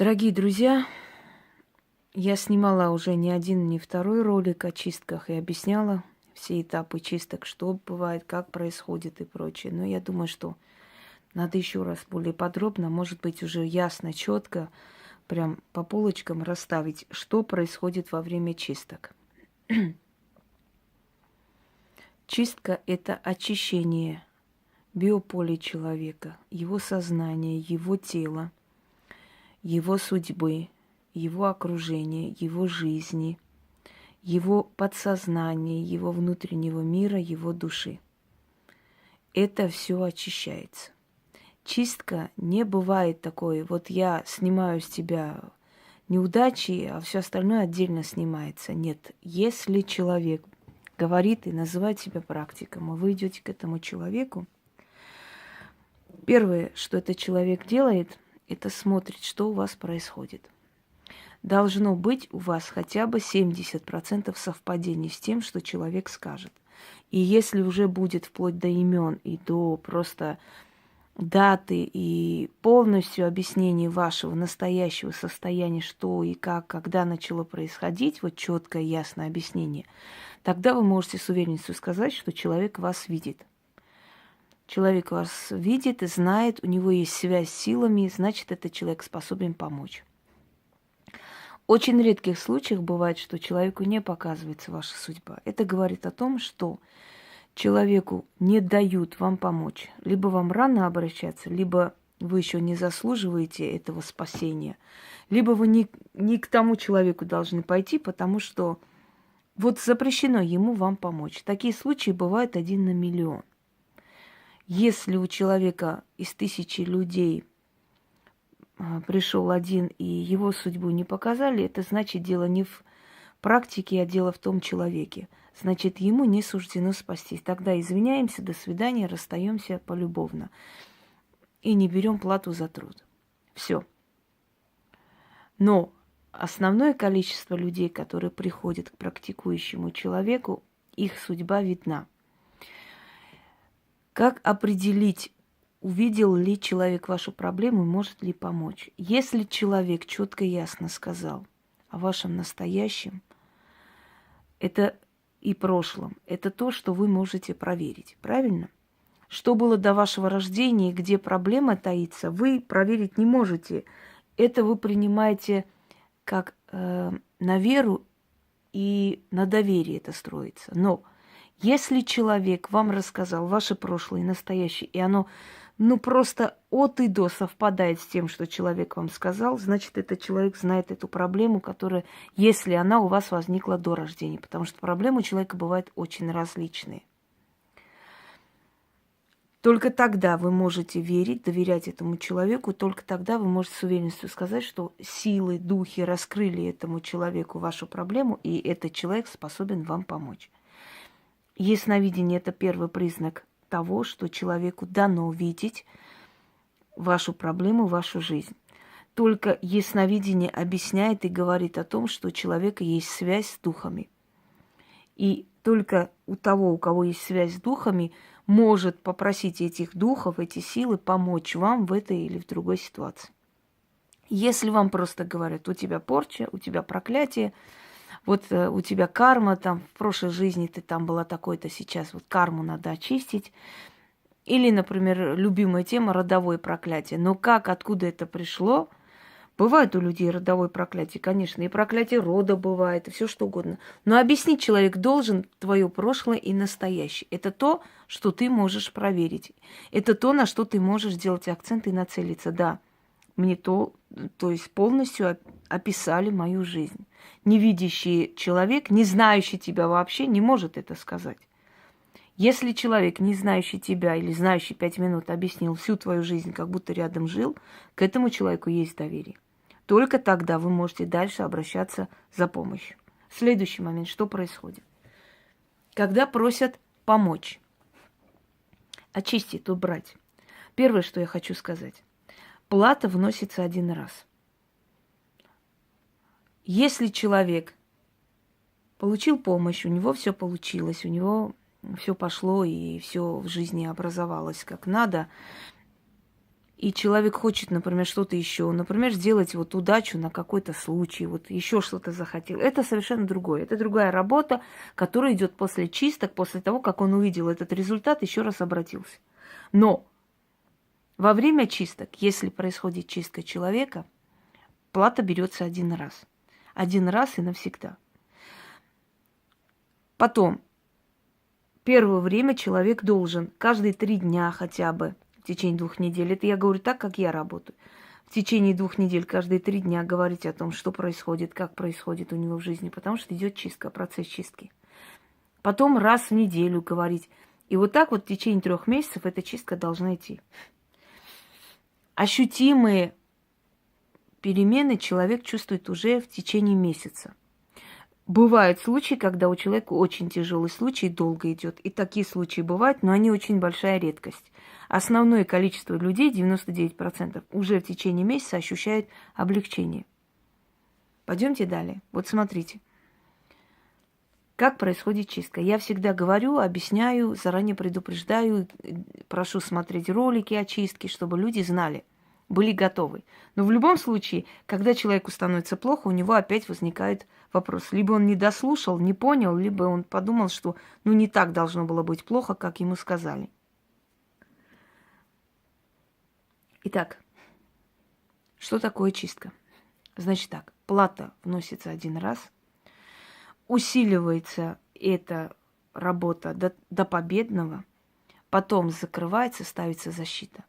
Дорогие друзья, я снимала уже не один, не второй ролик о чистках и объясняла все этапы чисток, что бывает, как происходит и прочее. Но я думаю, что надо еще раз более подробно, может быть, уже ясно, четко, прям по полочкам расставить, что происходит во время чисток. Чистка – это очищение биополя человека, его сознания, его тела, его судьбы, его окружения, его жизни, его подсознания, его внутреннего мира, его души. Это все очищается. Чистка не бывает такой, вот я снимаю с тебя неудачи, а все остальное отдельно снимается. Нет, если человек говорит и называет себя практиком, и вы идете к этому человеку, первое, что этот человек делает, это смотрит, что у вас происходит. Должно быть у вас хотя бы 70% совпадений с тем, что человек скажет. И если уже будет вплоть до имен и до просто даты и полностью объяснение вашего настоящего состояния, что и как, когда начало происходить, вот четкое, ясное объяснение, тогда вы можете с уверенностью сказать, что человек вас видит. Человек вас видит и знает, у него есть связь с силами, значит, этот человек способен помочь. В очень редких случаях бывает, что человеку не показывается ваша судьба. Это говорит о том, что человеку не дают вам помочь. Либо вам рано обращаться, либо вы еще не заслуживаете этого спасения, либо вы не к тому человеку должны пойти, потому что вот запрещено ему вам помочь. Такие случаи бывают 1 на миллион. Если у человека из 1000 людей пришел один и его судьбу не показали, это значит дело не в практике, а дело в том человеке. Значит, ему не суждено спастись. Тогда извиняемся, до свидания, расстаемся полюбовно. И не берем плату за труд. Все. Но основное количество людей, которые приходят к практикующему человеку, их судьба видна. Как определить, увидел ли человек вашу проблему, может ли помочь? Если человек четко и ясно сказал о вашем настоящем, это и прошлом, это то, что вы можете проверить, правильно? Что было до вашего рождения, где проблема таится, вы проверить не можете. Это вы принимаете как на веру и на доверие это строится. Но если человек вам рассказал ваше прошлое и настоящее, и оно просто от и до совпадает с тем, что человек вам сказал, значит, этот человек знает эту проблему, которая, если она у вас возникла до рождения, потому что проблемы у человека бывают очень различные. Только тогда вы можете верить, доверять этому человеку, только тогда вы можете с уверенностью сказать, что силы, духи раскрыли этому человеку вашу проблему, и этот человек способен вам помочь. Ясновидение – это первый признак того, что человеку дано видеть вашу проблему, вашу жизнь. Только ясновидение объясняет и говорит о том, что у человека есть связь с духами. И только у того, у кого есть связь с духами, может попросить этих духов, эти силы помочь вам в этой или в другой ситуации. Если вам просто говорят, у тебя порча, у тебя проклятие, вот у тебя карма, там в прошлой жизни ты там была такой-то, сейчас вот карму надо очистить. Или, например, любимая тема – родовое проклятие. Но как, откуда это пришло? Бывает у людей родовое проклятие, конечно, и проклятие рода бывает, и все что угодно. Но объяснить человек должен твое прошлое и настоящее. Это то, что ты можешь проверить. Это то, на что ты можешь сделать акцент и нацелиться. Да, мне то есть полностью описали мою жизнь. Невидящий человек, не знающий тебя вообще, не может это сказать. Если человек, не знающий тебя или знающий 5 минут, объяснил всю твою жизнь, как будто рядом жил, к этому человеку есть доверие. Только тогда вы можете дальше обращаться за помощью. Следующий момент, что происходит? Когда просят помочь, очистить, убрать. Первое, что я хочу сказать. Плата вносится 1 раз. Если человек получил помощь, у него все получилось, у него все пошло и все в жизни образовалось как надо, и человек хочет, например, что-то еще, например, сделать вот удачу на какой-то случай, вот еще что-то захотел, это совершенно другое. Это другая работа, которая идет после чисток, после того, как он увидел этот результат, еще раз обратился. Но во время чисток, если происходит чистка человека, плата берется один раз. Один раз и навсегда. Потом, первое время человек должен каждые 3 дня хотя бы, в течение 2 недель, это я говорю так, как я работаю, в течение 2 недель, каждые 3 дня говорить о том, что происходит, как происходит у него в жизни, потому что идет чистка, процесс чистки. Потом раз в неделю говорить. И вот так вот в течение 3 месяцев эта чистка должна идти. Ощутимые перемены человек чувствует уже в течение месяца. Бывают случаи, когда у человека очень тяжелый случай, долго идет. И такие случаи бывают, но они очень большая редкость. Основное количество людей, 99%, уже в течение месяца ощущают облегчение. Пойдемте далее. Вот смотрите. Как происходит чистка? Я всегда говорю, объясняю, заранее предупреждаю, прошу смотреть ролики о чистке, чтобы люди знали, были готовы. Но в любом случае, когда человеку становится плохо, у него опять возникает вопрос. Либо он не дослушал, не понял, либо он подумал, что не так должно было быть плохо, как ему сказали. Итак, что такое чистка? Значит так, плата вносится один раз, усиливается эта работа до победного, потом закрывается, ставится защита.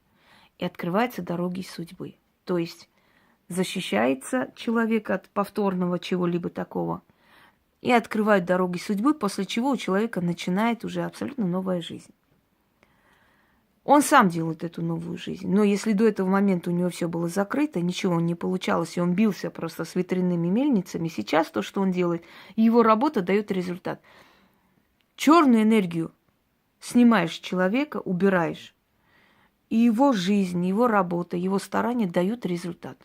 И открываются дороги судьбы. То есть защищается человек от повторного чего-либо такого. И открывают дороги судьбы, после чего у человека начинает уже абсолютно новая жизнь. Он сам делает эту новую жизнь. Но если до этого момента у него все было закрыто, ничего не получалось, и он бился просто с ветряными мельницами, сейчас то, что он делает, его работа дает результат. Черную энергию снимаешь с человека, убираешь. И его жизнь, его работа, его старания дают результат.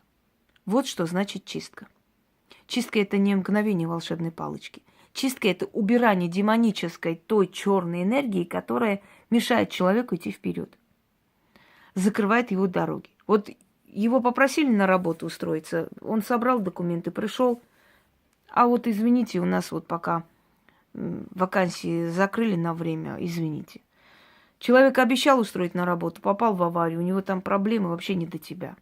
Вот что значит чистка. Чистка – это не мгновение волшебной палочки. Чистка – это убирание демонической той черной энергии, которая мешает человеку идти вперед. Закрывает его дороги. Вот его попросили на работу устроиться, он собрал документы, пришел. А вот извините, у нас вот пока вакансии закрыли на время, извините. Человек обещал устроить на работу, попал в аварию, у него там проблемы вообще не до тебя.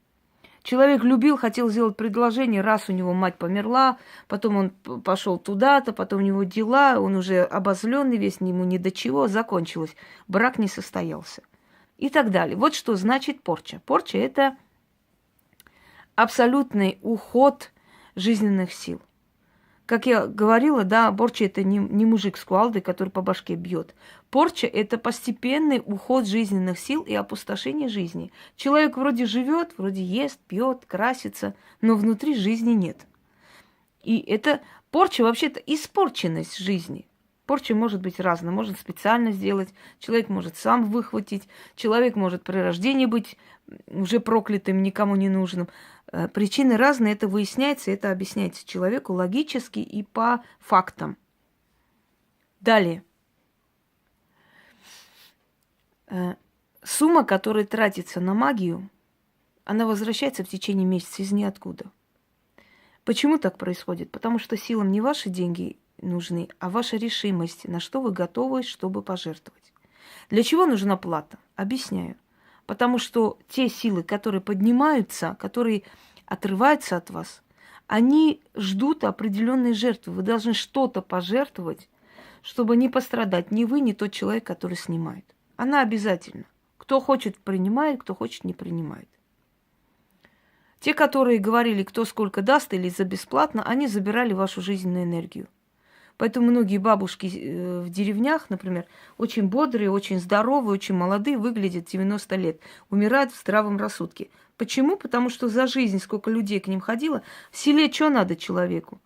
Человек любил, хотел сделать предложение, раз у него мать померла, потом он пошел туда-то, потом у него дела, он уже обозленный весь, ему ни до чего, закончилось, брак не состоялся. И так далее. Вот что значит порча. Порча – это абсолютный уход жизненных сил. Как я говорила, да, порча – это не мужик с кувалдой, который по башке бьет. Порча – это постепенный уход жизненных сил и опустошение жизни. Человек вроде живет, вроде ест, пьет, красится, но внутри жизни нет. И это порча вообще-то испорченность жизни. Порча может быть разная, можно специально сделать, человек может сам выхватить, человек может при рождении быть уже проклятым, никому не нужным. Причины разные, это выясняется, это объясняется человеку логически и по фактам. Далее. Сумма, которая тратится на магию, она возвращается в течение месяца из ниоткуда. Почему так происходит? Потому что силам не ваши деньги нужны, а ваша решимость, на что вы готовы, чтобы пожертвовать. Для чего нужна плата? Объясняю. Потому что те силы, которые поднимаются, которые отрываются от вас, они ждут определенной жертвы. Вы должны что-то пожертвовать, чтобы не пострадать ни вы, ни тот человек, который снимает. Она обязательна. Кто хочет, принимает, кто хочет, не принимает. Те, которые говорили, кто сколько даст или за бесплатно, они забирали вашу жизненную энергию. Поэтому многие бабушки в деревнях, например, очень бодрые, очень здоровые, очень молодые, выглядят 90 лет, умирают в здравом рассудке. Почему? Потому что за жизнь, сколько людей к ним ходило, в селе что надо человеку?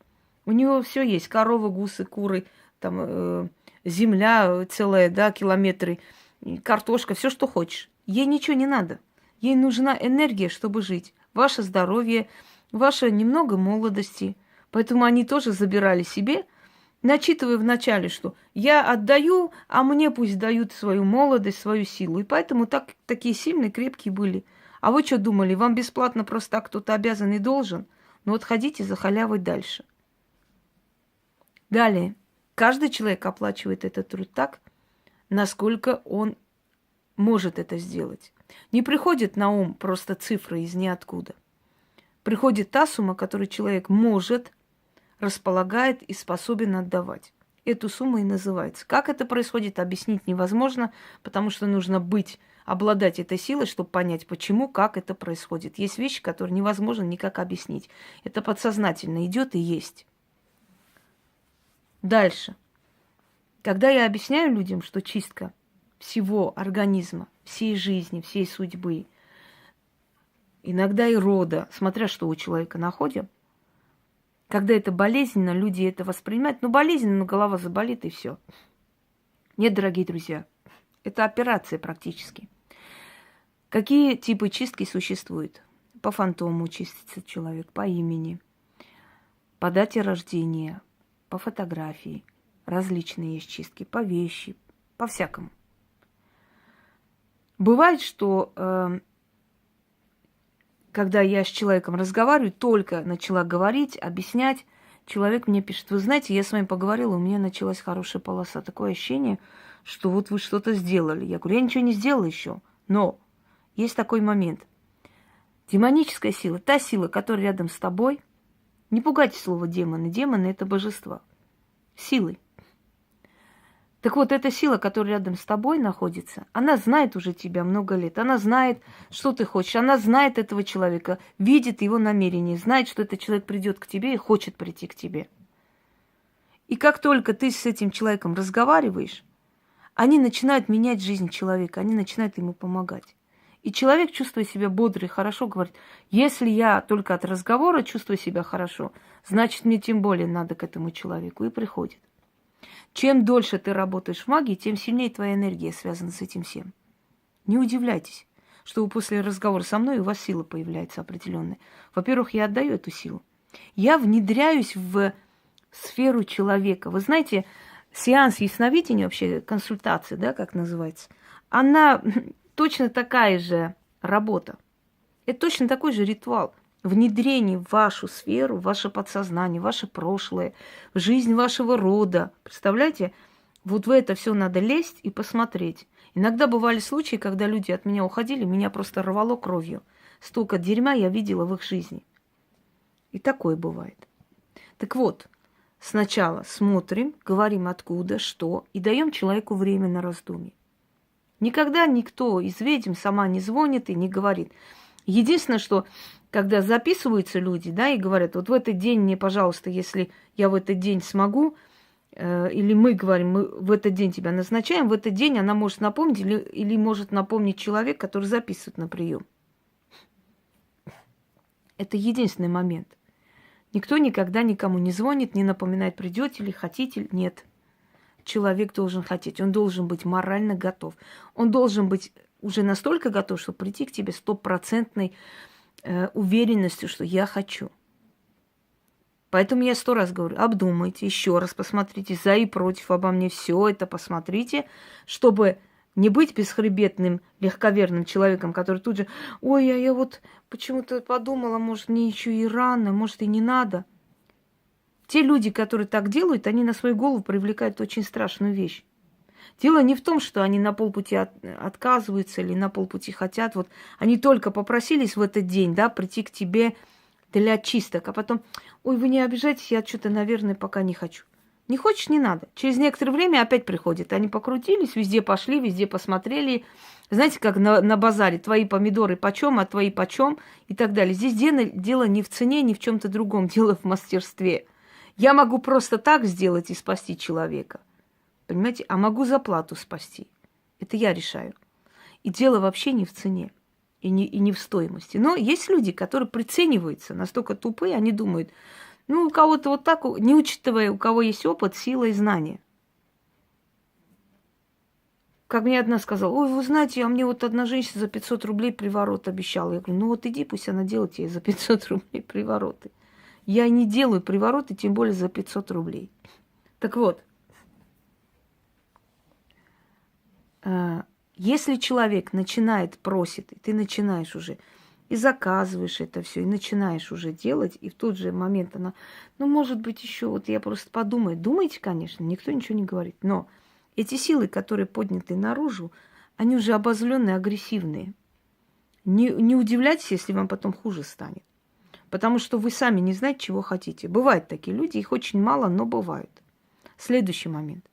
У него все есть: коровы, гусы, куры, там, земля целая, да, километры, картошка, все, что хочешь. Ей ничего не надо. Ей нужна энергия, чтобы жить. Ваше здоровье, ваше немного молодости. Поэтому они тоже забирали себе, начитывая вначале, что я отдаю, а мне пусть дают свою молодость, свою силу. И поэтому такие сильные, крепкие были. А вы что думали, вам бесплатно просто так кто-то обязан и должен? Ну вот ходите за халявой дальше. Далее. Каждый человек оплачивает этот труд так, насколько он может это сделать. Не приходит на ум просто цифры из ниоткуда. Приходит та сумма, которую человек может, располагает и способен отдавать. Эту сумму и называется. Как это происходит, объяснить невозможно, потому что нужно обладать этой силой, чтобы понять, почему, как это происходит. Есть вещи, которые невозможно никак объяснить. Это подсознательно идет и есть. Дальше. Когда я объясняю людям, что чистка всего организма, всей жизни, всей судьбы, иногда и рода, смотря что у человека находим, когда это болезненно, люди это воспринимают. Ну, болезненно, но голова заболит и все. Нет, дорогие друзья, это операция практически. Какие типы чистки существуют? По фантому чистится человек, по имени, по дате рождения, по фотографии. Различные есть чистки, по вещи, по-всякому. Бывает, что когда я с человеком разговариваю, только начала говорить, объяснять, человек мне пишет: вы знаете, я с вами поговорила, у меня началась хорошая полоса. Такое ощущение, что вот вы что-то сделали. Я говорю, я ничего не сделала еще, но есть такой момент. Демоническая сила, та сила, которая рядом с тобой, не пугайте слово демоны. Демоны – это божества. Силы. Так вот, эта сила, которая рядом с тобой находится, она знает уже тебя много лет. Она знает, что ты хочешь. Она знает этого человека, видит его намерение, знает, что этот человек придет к тебе и хочет прийти к тебе. И как только ты с этим человеком разговариваешь, они начинают менять жизнь человека, они начинают ему помогать. И человек, чувствуя себя бодро и хорошо, говорит: если я только от разговора чувствую себя хорошо, значит, мне тем более надо к этому человеку. И приходит. Чем дольше ты работаешь в магии, тем сильнее твоя энергия связана с этим всем. Не удивляйтесь, что вы после разговора со мной у вас сила появляется определенная. Во-первых, я отдаю эту силу. Я внедряюсь в сферу человека. Вы знаете, сеанс ясновидения, вообще консультация, да, как называется, она точно такая же работа. Это точно такой же ритуал. Внедрение в вашу сферу, в ваше подсознание, в ваше прошлое, в жизнь вашего рода. Представляете? Вот в это все надо лезть и посмотреть. Иногда бывали случаи, когда люди от меня уходили, меня просто рвало кровью. Столько дерьма я видела в их жизни. И такое бывает. Так вот, сначала смотрим, говорим откуда, что, и даем человеку время на раздумье. Никогда никто из ведьм сама не звонит и не говорит. Единственное, что когда записываются люди, да, и говорят: вот в этот день мне, пожалуйста, если я в этот день смогу, или мы говорим, мы в этот день тебя назначаем, в этот день она может напомнить, или может напомнить человек, который записывает на прием. Это единственный момент. Никто никогда никому не звонит, не напоминает, придете ли, хотите. Нет. Человек должен хотеть, он должен быть морально готов. Он должен быть уже настолько готов, чтобы прийти к тебе 100% уверенностью, что я хочу. Поэтому я 100 раз говорю: обдумайте, еще раз посмотрите, за и против обо мне, все это посмотрите, чтобы не быть бесхребетным, легковерным человеком, который тут же: ой, а я вот почему-то подумала, может, мне еще и рано, может, и не надо. Те люди, которые так делают, они на свою голову привлекают очень страшную вещь. Дело не в том, что они на полпути отказываются или на полпути хотят. Вот они только попросились в этот день, да, прийти к тебе для чисток, а потом: ой, вы не обижайтесь, я что-то, наверное, пока не хочу. Не хочешь — не надо. Через некоторое время опять приходят. Они покрутились, везде пошли, везде посмотрели. Знаете, как на базаре: твои помидоры почем, а твои почем и так далее. Здесь дело не в цене, не в чем-то другом, дело в мастерстве. Я могу просто так сделать и спасти человека. Понимаете? А могу за плату спасти. Это я решаю. И дело вообще не в цене и не в стоимости. Но есть люди, которые прицениваются, настолько тупые, они думают: ну, у кого-то вот так, не учитывая, у кого есть опыт, сила и знания. Как мне одна сказала: ой, вы знаете, а мне вот одна женщина за 500 рублей приворот обещала. Я говорю: ну вот иди, пусть она делает тебе за 500 рублей привороты. Я не делаю привороты, тем более за 500 рублей. Так вот, Если человек начинает, просит, и ты начинаешь уже, и заказываешь это все, и начинаешь уже делать, и в тот же момент она, ну, может быть, еще вот я просто подумаю. Думайте, конечно, никто ничего не говорит. Но эти силы, которые подняты наружу, они уже обозленные, агрессивные. Не удивляйтесь, если вам потом хуже станет. Потому что вы сами не знаете, чего хотите. Бывают такие люди, их очень мало, но бывают. Следующий момент.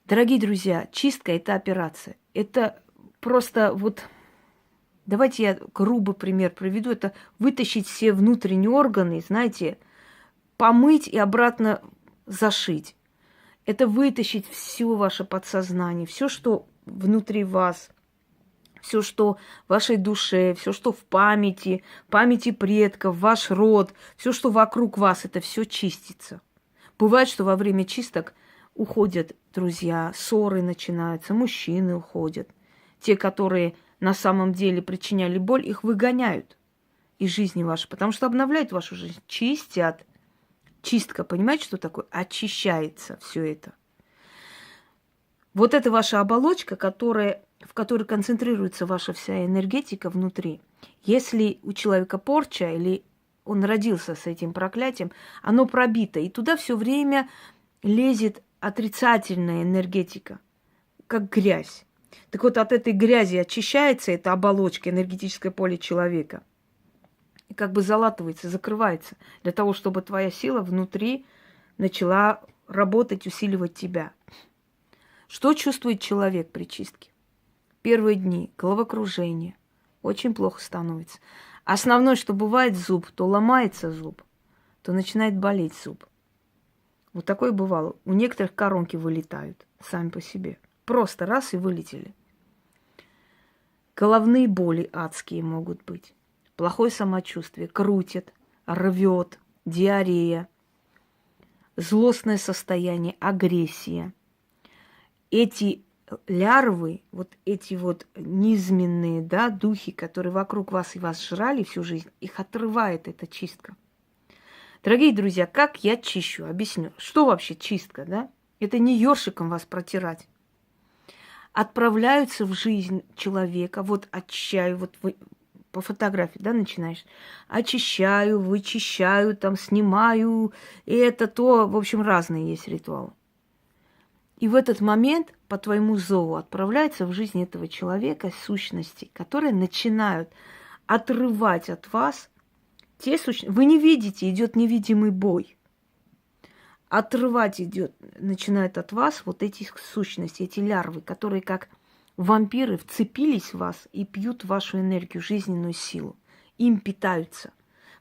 Дорогие друзья, чистка – это операция. Это просто вот, давайте я грубый пример приведу. Это вытащить все внутренние органы, знаете, помыть и обратно зашить. Это вытащить все ваше подсознание, все, что внутри вас, все, что в вашей душе, все, что в памяти предков, ваш род, все, что вокруг вас, это все чистится. Бывает, что во время чисток уходят друзья, ссоры начинаются, мужчины уходят. Те, которые на самом деле причиняли боль, их выгоняют из жизни вашей, потому что обновляют вашу жизнь, чистят. Чистка, понимаете, что такое? Очищается все это. Вот это ваша оболочка, в которой концентрируется ваша вся энергетика внутри. Если у человека порча или он родился с этим проклятием, оно пробито, и туда все время лезет отрицательная энергетика, как грязь. Так вот, от этой грязи очищается эта оболочка, энергетическое поле человека. И как бы залатывается, закрывается, для того, чтобы твоя сила внутри начала работать, усиливать тебя. Что чувствует человек при чистке? Первые дни головокружение, очень плохо становится. Основное, что бывает зуб, то ломается зуб, то начинает болеть зуб. Вот такое бывало. У некоторых коронки вылетают сами по себе. Просто раз и вылетели. Головные боли адские могут быть. Плохое самочувствие, крутит, рвет, диарея, злостное состояние, агрессия. Эти лярвы, вот эти вот низменные, да, духи, которые вокруг вас и вас жрали всю жизнь, их отрывает эта чистка. Дорогие друзья, как я чищу? Объясню. Что вообще чистка, да? Это не ёршиком вас протирать. Отправляются в жизнь человека, вот очищаю, вот вы по фотографии, да, начинаешь. Очищаю, вычищаю, там, снимаю, и это то, в общем, разные есть ритуалы. И в этот момент по твоему зову отправляется в жизнь этого человека сущности, которые начинают отрывать от вас те сущности. Вы не видите, идет невидимый бой. Отрывать начинают от вас вот эти сущности, эти лярвы, которые как вампиры вцепились в вас и пьют вашу энергию, жизненную силу. Им питаются.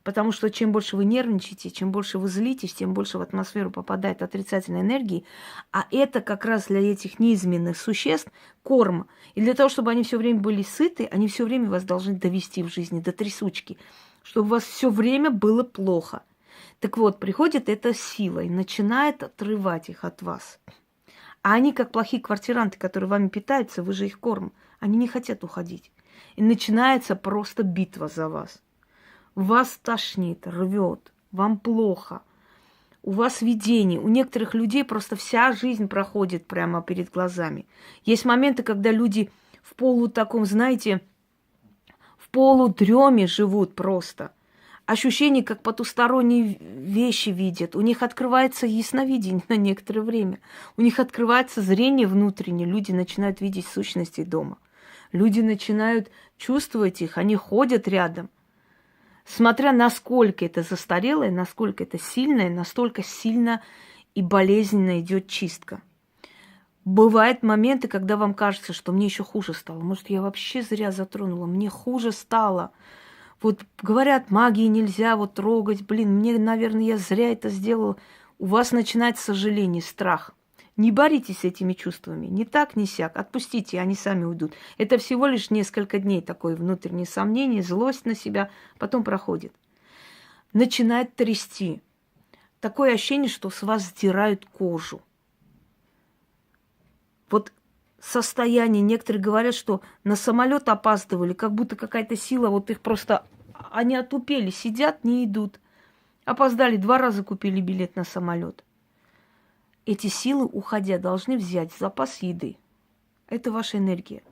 Потому что чем больше вы нервничаете, чем больше вы злитесь, тем больше в атмосферу попадает отрицательной энергии. А это как раз для этих неизменных существ корм. И для того, чтобы они все время были сыты, они все время вас должны довести в жизни до трясучки, чтобы у вас все время было плохо. Так вот, приходит эта сила и начинает отрывать их от вас. А они, как плохие квартиранты, которые вами питаются, вы же их корм, они не хотят уходить. И начинается просто битва за вас. Вас тошнит, рвет, вам плохо, у вас видение. У некоторых людей просто вся жизнь проходит прямо перед глазами. Есть моменты, когда люди в таком, знаете, в полудреме живут просто. Ощущение, как потусторонние вещи видят. У них открывается ясновидение на некоторое время. У них открывается зрение внутреннее. Люди начинают видеть сущности дома. Люди начинают чувствовать их, они ходят рядом. Смотря насколько это застарелое, насколько это сильное, настолько сильно и болезненно идет чистка. Бывают моменты, когда вам кажется, что мне еще хуже стало. Может, я вообще зря затронула, мне хуже стало. Вот говорят, магии нельзя вот трогать. Блин, мне, наверное, я зря это сделала. У вас начинается сожаление, страх. Не боритесь с этими чувствами. Ни так, ни сяк. Отпустите, они сами уйдут. Это всего лишь несколько дней такое внутреннее сомнение, злость на себя. Потом проходит. Начинает трясти. Такое ощущение, что с вас сдирают кожу. Вот состояние. Некоторые говорят, что на самолет опаздывали, как будто какая-то сила, вот их просто... Они отупели, сидят, не идут. Опоздали, 2 раза купили билет на самолет. Эти силы, уходя, должны взять запас еды. Это ваша энергия.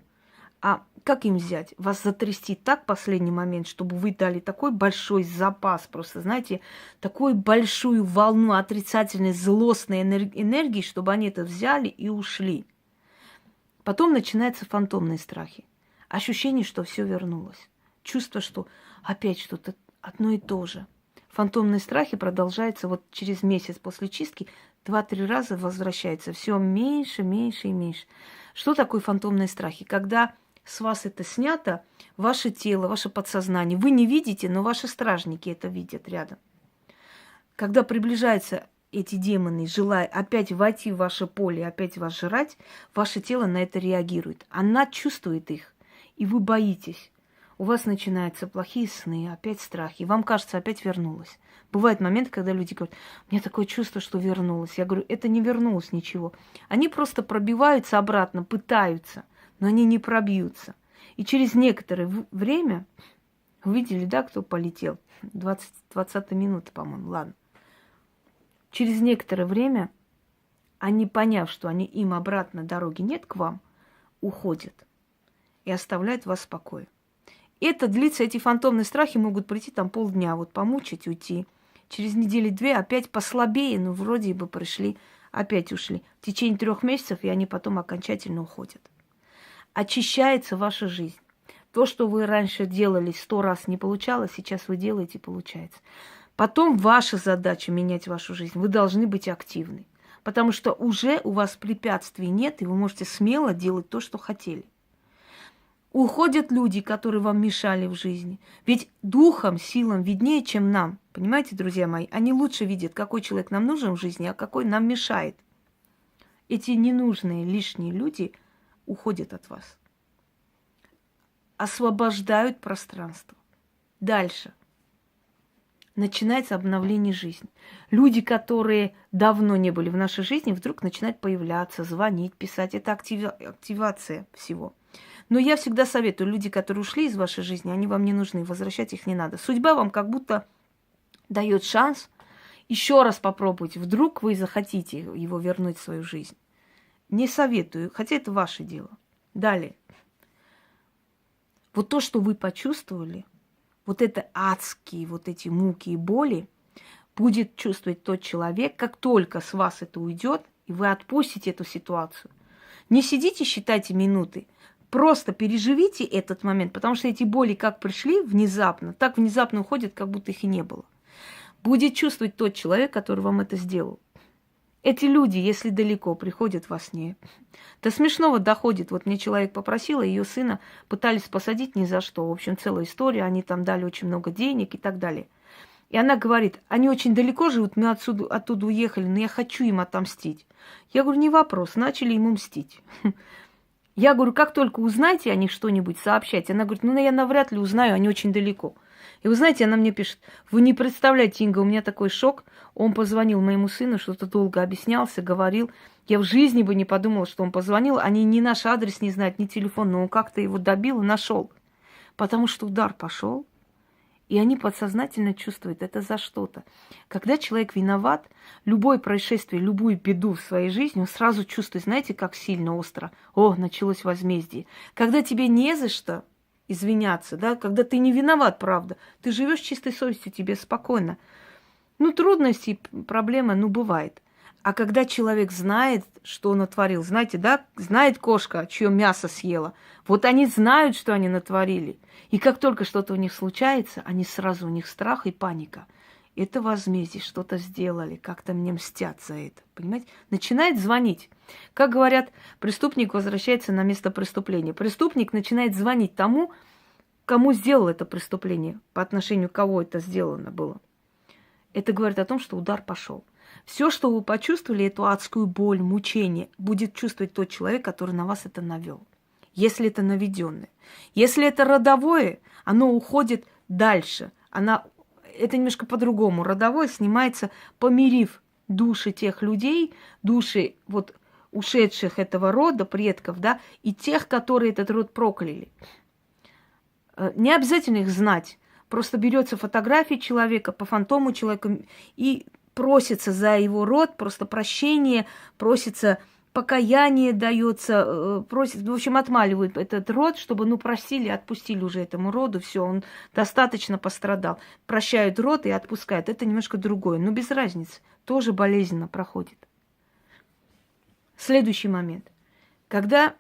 А как им взять? Вас затрясти так в последний момент, чтобы вы дали такой большой запас, просто, знаете, такую большую волну отрицательной, злостной энергии, чтобы они это взяли и ушли. Потом начинаются фантомные страхи. Ощущение, что все вернулось. Чувство, что опять что-то одно и то же. Фантомные страхи продолжаются вот через месяц после чистки, 2-3 раза возвращается. Все меньше, меньше и меньше. Что такое фантомные страхи? Когда с вас это снято, ваше тело, ваше подсознание, вы не видите, но ваши стражники это видят рядом. Когда приближаются эти демоны, желая опять войти в ваше поле, опять вас жрать, ваше тело на это реагирует. Она чувствует их, и вы боитесь. У вас начинаются плохие сны, опять страхи. Вам кажется, опять вернулась. Бывает момент, когда люди говорят, у меня такое чувство, что вернулось. Я говорю, это не вернулось ничего. Они просто пробиваются обратно, пытаются, но они не пробьются. И через некоторое время, увидели, да, кто полетел? 20 минут, по-моему, ладно. Через некоторое время, они, поняв, что им обратно дороги нет к вам, уходят и оставляют вас в покое. Это длится, эти фантомные страхи могут прийти там полдня, вот помучить, уйти. Через недели-две опять послабее, но вроде бы пришли, опять ушли. В течение 3 месяцев, и они потом окончательно уходят. Очищается ваша жизнь. То, что вы раньше делали 100 раз не получалось, сейчас вы делаете, получается. Потом ваша задача менять вашу жизнь. Вы должны быть активны. Потому что уже у вас препятствий нет, и вы можете смело делать то, что хотели. Уходят люди, которые вам мешали в жизни. Ведь духом, силам виднее, чем нам. Понимаете, друзья мои? Они лучше видят, какой человек нам нужен в жизни, а какой нам мешает. Эти ненужные, лишние люди уходят от вас. Освобождают пространство. Дальше. Начинается обновление жизни. Люди, которые давно не были в нашей жизни, вдруг начинают появляться, звонить, писать. Это активация всего. Но я всегда советую, люди, которые ушли из вашей жизни, они вам не нужны, возвращать их не надо. Судьба вам как будто дает шанс еще раз попробовать. Вдруг вы захотите его вернуть в свою жизнь. Не советую, хотя это ваше дело. Далее. Вот то, что вы почувствовали, вот это адские, вот эти муки и боли, будет чувствовать тот человек, как только с вас это уйдет, и вы отпустите эту ситуацию. Не сидите, считайте минуты. Просто переживите этот момент, потому что эти боли как пришли внезапно, так внезапно уходят, как будто их и не было. Будет чувствовать тот человек, который вам это сделал. Эти люди, если далеко, приходят во сне. До смешного доходит. Вот мне человек попросил, ее сына пытались посадить ни за что. В общем, целая история, они там дали очень много денег и так далее. И она говорит, они очень далеко живут, мы оттуда уехали, но я хочу им отомстить. Я говорю, не вопрос, начали ему мстить. Я говорю, как только узнаете о них что-нибудь, сообщайте. Она говорит, ну я навряд ли узнаю, они очень далеко. И вы знаете, она мне пишет, вы не представляете, Инга, у меня такой шок. Он позвонил моему сыну, что-то долго объяснялся, говорил. Я в жизни бы не подумала, что он позвонил. Они ни наш адрес не знают, ни телефон, но он как-то его добил и нашел. Потому что удар пошел, и они подсознательно чувствуют это за что-то. Когда человек виноват, любое происшествие, любую беду в своей жизни, он сразу чувствует, знаете, как сильно, остро. О, началось возмездие. Когда тебе не за что извиняться, да, когда ты не виноват, правда, ты живешь чистой совестью, тебе спокойно. Ну, трудности, проблемы, ну, бывает. А когда человек знает, что он натворил, знаете, да, знает кошка, чье мясо съела, вот они знают, что они натворили. И как только что-то у них случается, они сразу, у них страх и паника. Это возмездие, что-то сделали, как-то мне мстят за это, понимаете? Начинает звонить. Как говорят, преступник возвращается на место преступления. Преступник начинает звонить тому, кому сделал это преступление, по отношению к кого это сделано было. Это говорит о том, что удар пошел. Все, что вы почувствовали, эту адскую боль, мучение, будет чувствовать тот человек, который на вас это навел. Если это наведенное. Если это родовое, оно уходит дальше. Это немножко по-другому. Родовое снимается, помирив души тех людей, души вот ушедших этого рода, предков, да, и тех, которые этот род прокляли. Не обязательно их знать. Просто берется фотография человека, по фантому человека, и просится за его род просто прощение, просится покаяние дается, просит, в общем, отмаливают этот род, чтобы, ну, простили, отпустили уже этому роду, все, он достаточно пострадал. Прощают род и отпускают. Это немножко другое, но без разницы, тоже болезненно проходит. Следующий момент. Когда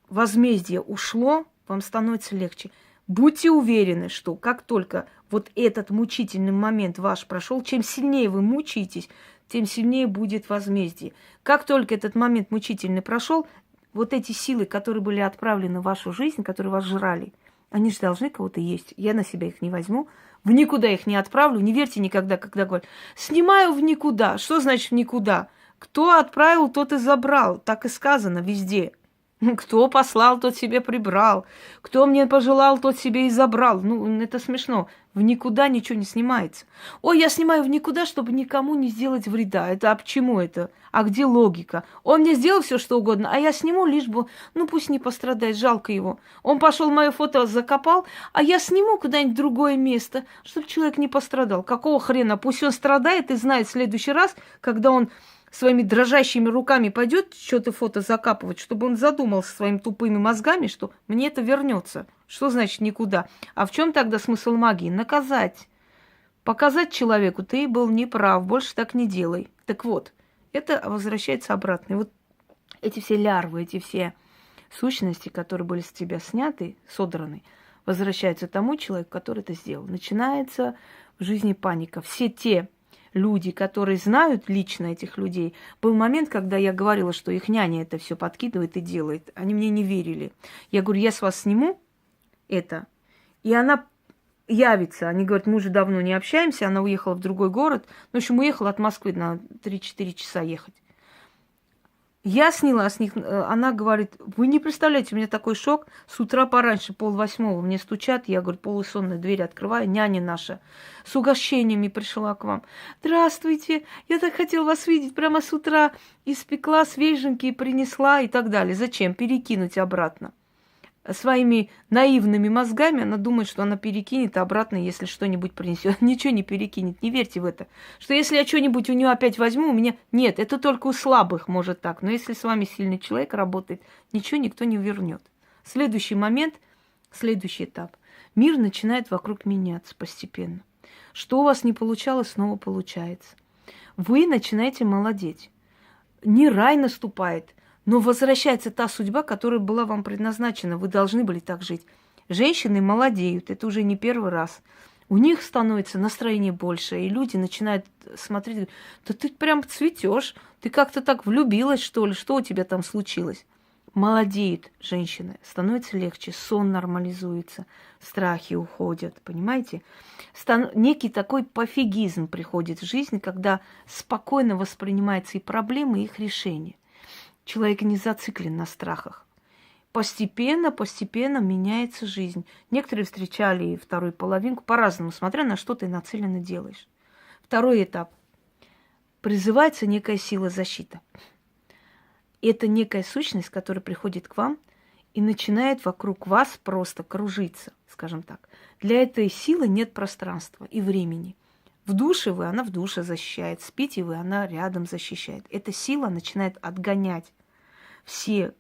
возмездие ушло, вам становится легче. Будьте уверены, что как только вот этот мучительный момент ваш прошел, чем сильнее вы мучаетесь, тем сильнее будет возмездие. Как только этот момент мучительный прошел, вот эти силы, которые были отправлены в вашу жизнь, которые вас жрали, они же должны кого-то есть. Я на себя их не возьму, в никуда их не отправлю. Не верьте никогда, когда говорят, снимаю в никуда. Что значит в никуда? Кто отправил, тот и забрал. Так и сказано везде. Кто послал, тот себе прибрал. Кто мне пожелал, тот себе и забрал. Ну, это смешно. В никуда ничего не снимается. Ой, я снимаю в никуда, чтобы никому не сделать вреда. Это а почему это? А где логика? Он мне сделал все, что угодно, а я сниму, лишь бы, ну, пусть не пострадает, жалко его. Он пошел мое фото закопал, а я сниму куда-нибудь в другое место, чтобы человек не пострадал. Какого хрена? Пусть он страдает и знает в следующий раз, когда он своими дрожащими руками пойдет что-то фото закапывать, чтобы он задумался своими тупыми мозгами, что мне это вернется. Что значит никуда? А в чем тогда смысл магии? Наказать. Показать человеку, ты был неправ, больше так не делай. Так вот, это возвращается обратно. И вот эти все лярвы, эти все сущности, которые были с тебя сняты, содраны, возвращаются тому человеку, который это сделал. Начинается в жизни паника. Все те люди, которые знают лично этих людей, был момент, когда я говорила, что их няня это все подкидывает и делает. Они мне не верили. Я говорю, я с вас сниму это, и она явится. Они говорят, мы уже давно не общаемся, она уехала в другой город. В общем, уехала от Москвы на 3-4 часа ехать. Я сняла с них, она говорит, вы не представляете, у меня такой шок. С утра пораньше, 7:30, мне стучат, я, говорю, полусонная дверь открываю, няня наша с угощениями пришла к вам. Здравствуйте, я так хотела вас видеть, прямо с утра испекла свеженькие, принесла и так далее. Зачем? Перекинуть обратно. Своими наивными мозгами она думает, что она перекинет обратно, если что-нибудь принесет. Ничего не перекинет, не верьте в это. Что если я что-нибудь у нее опять возьму, у меня... Нет, это только у слабых может так. Но если с вами сильный человек работает, ничего никто не вернет. Следующий момент, следующий этап. Мир начинает вокруг меняться постепенно. Что у вас не получалось, снова получается. Вы начинаете молодеть. Не рай наступает, но возвращается та судьба, которая была вам предназначена. Вы должны были так жить. Женщины молодеют, это уже не первый раз. У них становится настроение больше, и люди начинают смотреть, да ты прям цветешь, ты как-то так влюбилась, что ли, что у тебя там случилось? Молодеют женщины, становится легче, сон нормализуется, страхи уходят, понимаете? Некий такой пофигизм приходит в жизнь, когда спокойно воспринимаются и проблемы, и их решения. Человек не зациклен на страхах. Постепенно меняется жизнь. Некоторые встречали вторую половинку по-разному, смотря на что ты нацеленно делаешь. Второй этап. Призывается некая сила защиты. Это некая сущность, которая приходит к вам и начинает вокруг вас просто кружиться, скажем так. Для этой силы нет пространства и времени. В душе вы, она в душе защищает. Спите вы, она рядом защищает. Эта сила начинает отгонять все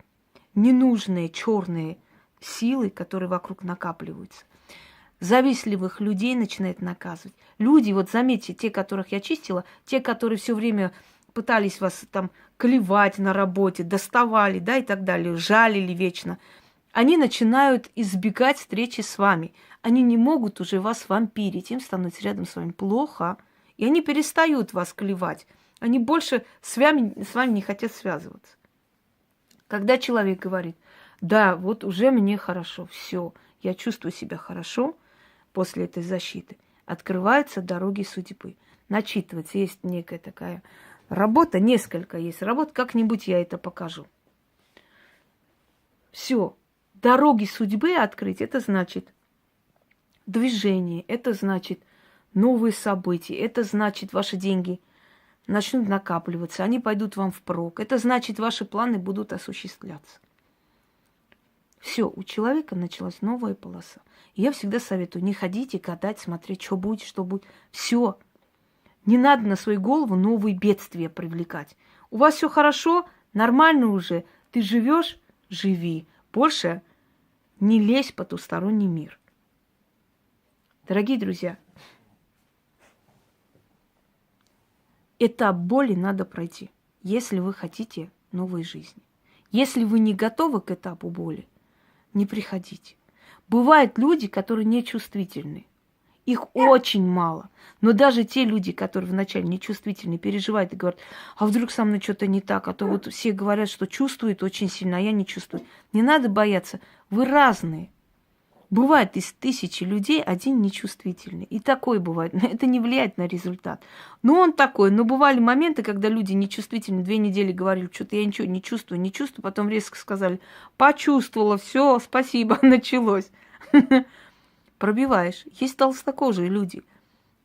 ненужные черные силы, которые вокруг накапливаются. Завистливых людей начинает наказывать. Люди, вот заметьте, те, которых я чистила, те, которые все время пытались вас там клевать на работе, доставали, да, и так далее, жалили вечно, они начинают избегать встречи с вами. Они не могут уже вас вампирить, им становится рядом с вами плохо, и они перестают вас клевать. Они больше с вами не хотят связываться. Когда человек говорит, да, вот уже мне хорошо, все, я чувствую себя хорошо после этой защиты, открываются дороги судьбы. Начитывается, есть некая такая работа, несколько есть работ, как-нибудь я это покажу. Все, дороги судьбы открыть, это значит движение, это значит новые события, это значит ваши деньги начнут накапливаться, они пойдут вам впрок. Это значит, ваши планы будут осуществляться. Все, у человека началась новая полоса. И я всегда советую, не ходите гадать, смотреть, что будет, что будет. Все. Не надо на свою голову новые бедствия привлекать. У вас все хорошо, Нормально уже. Ты живешь, живи. Больше не лезь в потусторонний мир. Дорогие друзья, этап боли надо пройти, если вы хотите новой жизни. Если вы не готовы к этапу боли, не приходите. Бывают люди, которые нечувствительны. Их очень мало. Но даже те люди, которые вначале нечувствительны, переживают и говорят, а вдруг со мной что-то не так, а то вот все говорят, что чувствуют очень сильно, а я не чувствую. Не надо бояться, вы разные. Бывает из 1000 людей один нечувствительный. И такой бывает. Это не влияет на результат. Но он такой. Но бывали моменты, когда люди нечувствительны 2 недели говорили, что-то я ничего не чувствую, не чувствую. Потом резко сказали, почувствовала, все, спасибо, началось. Пробиваешь. Есть толстокожие люди.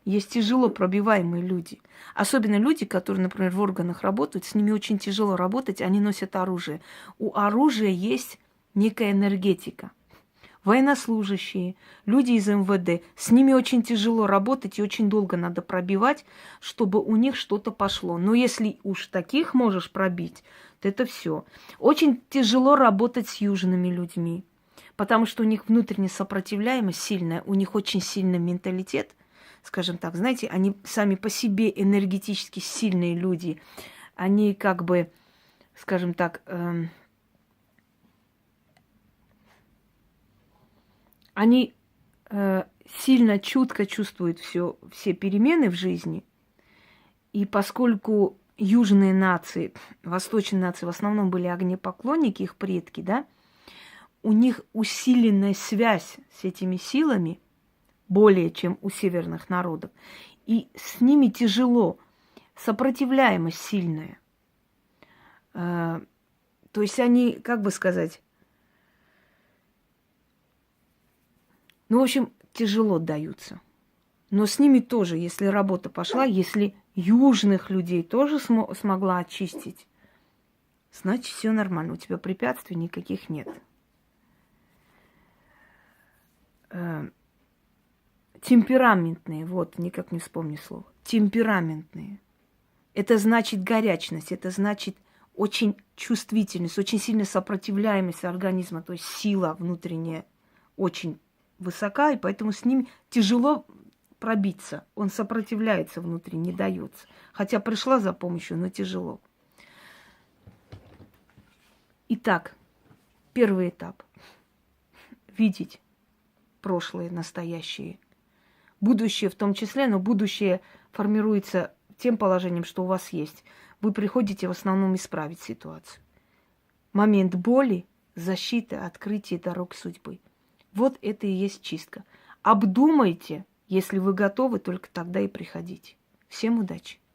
Есть тяжело пробиваемые люди. Особенно люди, которые, например, в органах работают, с ними очень тяжело работать, они носят оружие. У оружия есть некая энергетика. Военнослужащие, люди из МВД, с ними очень тяжело работать и очень долго надо пробивать, чтобы у них что-то пошло. Но если уж таких можешь пробить, то это все. Очень тяжело работать с южными людьми, потому что у них внутренняя сопротивляемость сильная, у них очень сильный менталитет, скажем так, знаете, они сами по себе энергетически сильные люди, они как бы, скажем так, они сильно, чутко чувствуют все перемены в жизни. И поскольку южные нации, восточные нации в основном были огнепоклонники, их предки, да, у них усиленная связь с этими силами более, чем у северных народов. И с ними тяжело, сопротивляемость сильная. То есть они, как бы сказать, ну, в общем, тяжело даются. Но с ними тоже, если работа пошла, если южных людей тоже смогла очистить, значит, все нормально. У тебя препятствий никаких нет. Темпераментные, вот, никак не вспомню слово. Темпераментные. Это значит горячность, это значит очень чувствительность, очень сильная сопротивляемость организма, то есть сила внутренняя очень высока, и поэтому с ним тяжело пробиться. Он сопротивляется внутри, не дается. Хотя пришла за помощью, но тяжело. Итак, первый этап. Видеть прошлое, настоящее, будущее в том числе, но будущее формируется тем положением, что у вас есть. Вы приходите в основном исправить ситуацию. Момент боли, защиты, открытия дорог судьбы. Вот это и есть чистка. Обдумайте, если вы готовы, только тогда и приходите. Всем удачи!